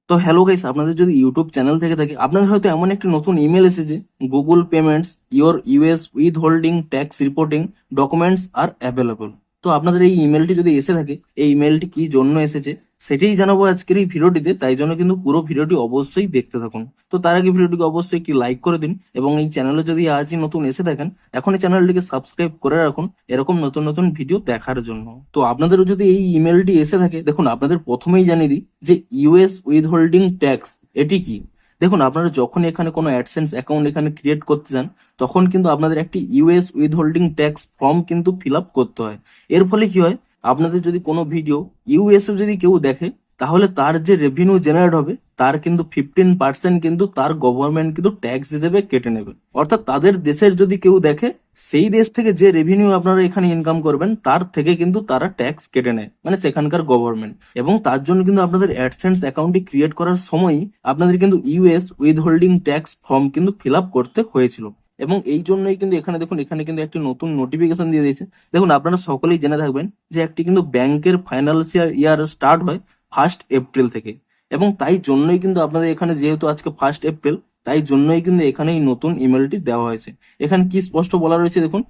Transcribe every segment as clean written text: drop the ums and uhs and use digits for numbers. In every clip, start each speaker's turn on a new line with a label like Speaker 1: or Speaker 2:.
Speaker 1: তো hello guys, আপনাদের যদি ইউটিউব চ্যানেল থেকে থাকে, আপনাদের হয়তো এমন একটি নতুন ইমেল এসেছে, Google payments your US with holding tax reporting documents are available. তো আপনাদের এই ইমেলটি যদি এসে থাকে, এই ইমেলটি কি জন্য এসেছে সেটাই জানাবো আজকের এই ভিডিওটিতে। তাই জন্য কিন্তু পুরো ভিডিওটি অবশ্যই দেখতে থাকুন। তো তার আগে ভিডিওটিকে অবশ্যই একটি লাইক করে দিন, এবং এই চ্যানেলে যদি আজই নতুন এসে থাকেন, এখনই চ্যানেলটিকে সাবস্ক্রাইব করে রাখুন এরকম নতুন নতুন ভিডিও দেখার জন্য। তো আপনাদেরও যদি এই ইমেলটি এসে থাকে, দেখুন আপনাদের প্রথমেই জানিয়ে দিই যে ইউএস উইথ হোল্ডিং ট্যাক্স এটি কি। দেখুন, আপনারা যখন এখানে কোনো অ্যাডসেন্স অ্যাকাউন্ট এখানে ক্রিয়েট করতে চান, তখন কিন্তু আপনাদের একটি US with holding tax form কিন্তু ফিল আপ করতে হয়। এর ফলে কি হয়, আপনাদের যদি কোনো ভিডিও ইউএস এ যদি কেউ দেখে, তাহলে তার যে রেভিনিউ জেনারেট হবে তার কিন্তু 15% কিন্তু তার গভর্নমেন্ট কিন্তু ট্যাক্স হিসেবে কেটে নেবে। অর্থাৎ তাদের দেশের যদি কেউ দেখে, সেই দেশ থেকে যে রেভিনিউ আপনারা এখানে ইনকাম করবেন তার থেকে কিন্তু তারা ট্যাক্স কেটে নেয়, মানে সেখানকার গভর্নমেন্ট। এবং তার জন্য কিন্তু আপনাদের অ্যাডসেন্স অ্যাকাউন্টটি ক্রিয়েট করার সময়ই আপনাদের কিন্তু US with holding tax form কিন্তু ফিল আপ করতে হয়েছিল। এবং এই জন্যই কিন্তু এখানে দেখুন, এখানে কিন্তু একটি নতুন নোটিফিকেশন দিয়ে দিয়েছে। দেখুন, আপনারা সকলেই জেনে থাকবেন যে একটি কিন্তু ব্যাংকের ফাইন্যান্সিয়াল ইয়ার স্টার্ট হয় 1 এপ্রিল থেকে। এবং তাই জন্যই কিন্তু আপনাদের এখানে, যেহেতু আজকে 1 এপ্রিল, তাই জন্যই কিন্তু এখানে এই নতুন ইমেলটি দেওয়া হয়েছে। এখানে কি স্পষ্ট বলা রয়েছে দেখুন,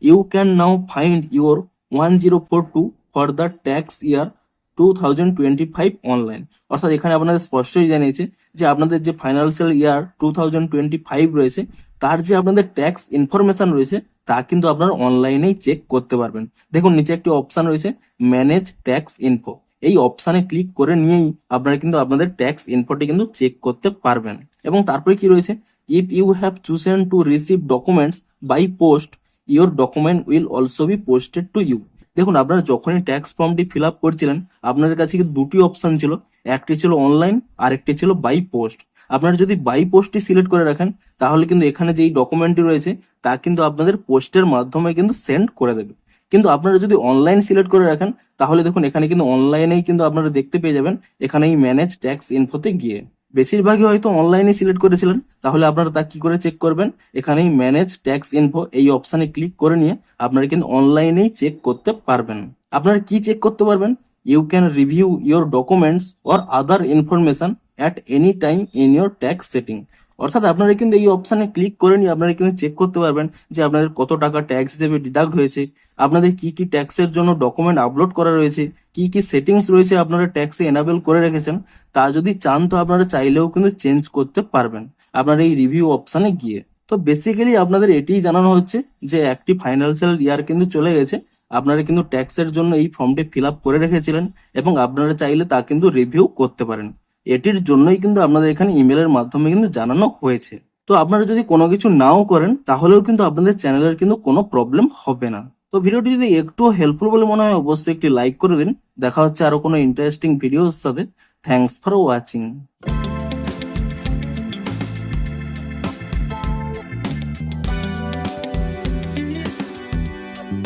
Speaker 1: you can now find your 1042 for the tax year 2025 online. অর্থাৎ এখানে আপনাদের স্পষ্টই জানিয়েছে যে আপনাদের যে ফাইন্যান্সিয়াল ইয়ার 2025 রয়েছে, তার যে আপনাদের ট্যাক্স ইনফরমেশন রয়েছে তা কিন্তু আপনারা অনলাইনেই চেক করতে পারবেন। দেখুন, নিচে একটি অপশন রয়েছে ম্যানেজ ট্যাক্স ইনফো। এই অপশানে ক্লিক করে নিয়েই আপনারা কিন্তু আপনাদের ট্যাক্স ইনফোটি কিন্তু চেক করতে পারবেন। এবং তারপরে কি রয়েছে, if you have chosen to receive documents by post, your document will also be posted to you. দেখুন, আপনারা যখনই ট্যাক্স ফর্মটি ফিল আপ করছিলেন, আপনাদের কাছে কিন্তু দুটি অপশন ছিল, একটি ছিল অনলাইন আর একটি ছিল বাই পোস্ট। আপনারা যদি বাই পোস্টটি সিলেক্ট করে রাখেন, তাহলে কিন্তু এখানে যেই ডকুমেন্টটি রয়েছে তা কিন্তু আপনাদের পোস্টের মাধ্যমে কিন্তু সেন্ড করে দেবে। কিন্তু আপনারা যদি অনলাইন সিলেক্ট করে রাখেন, তাহলে দেখুন এখানে কিন্তু অনলাইনেই কিন্তু আপনারা দেখতে পেয়ে যাবেন এখানে এই ম্যানেজ ট্যাক্স ইনফোতে গিয়ে। বেশিরভাগই হয়তো অনলাইনে সিলেক্ট করেছিলেন, তাহলে আপনারা তা কি করে চেক করবেন, এখানেই ম্যানেজ ট্যাক্স ইনফো এই অপশানে ক্লিক করে নিয়ে আপনারা কিন্তু অনলাইনেই চেক করতে পারবেন। আপনারা কি চেক করতে পারবেন, you can review your documents or other information at any time in your tax setting. অর্থাৎ আপনারা কিন্তু এই অপশানে ক্লিক করে নিয়ে আপনারা কিন্তু চেক করতে পারবেন যে আপনাদের কত টাকা ট্যাক্স হিসেবে ডিডাক্ট হয়েছে, আপনাদের কি কি ট্যাক্সের জন্য ডকুমেন্ট আপলোড করা রয়েছে, কি কি সেটিংস রয়েছে আপনারা ট্যাক্সে এনাবেল করে রেখেছেন। তা যদি চান তো আপনারা চাইলেও কিন্তু চেঞ্জ করতে পারবেন আপনার এই রিভিউ অপশানে গিয়ে। তো বেসিক্যালি আপনাদের এটিই জানানো হচ্ছে যে একটি ফাইন্যান্সিয়াল ইয়ার কিন্তু চলে গেছে, আপনারা কিন্তু ট্যাক্সের জন্য এই ফর্মটি ফিল আপ করে রেখেছিলেন, এবং আপনারা চাইলে তা কিন্তু রিভিউ করতে পারেন। এটির জন্যই কিন্তু আপনাদের এখানে ইমেলের মাধ্যমে কিন্তু জানানো হয়েছে। তো আপনারা যদি কোনো কিছু নাও করেন, তাহলেও কিন্তু আপনাদের চ্যানেলের কিন্তু কোনো প্রবলেম হবে না। তো ভিডিওটি যদি একটু হেল্পফুল বলে মনে হয়, অবশ্যই একটি লাইক করে দিন। দেখা হচ্ছে আরো কোনো ইন্টারেস্টিং ভিডিওর সাথে। Thanks for watching.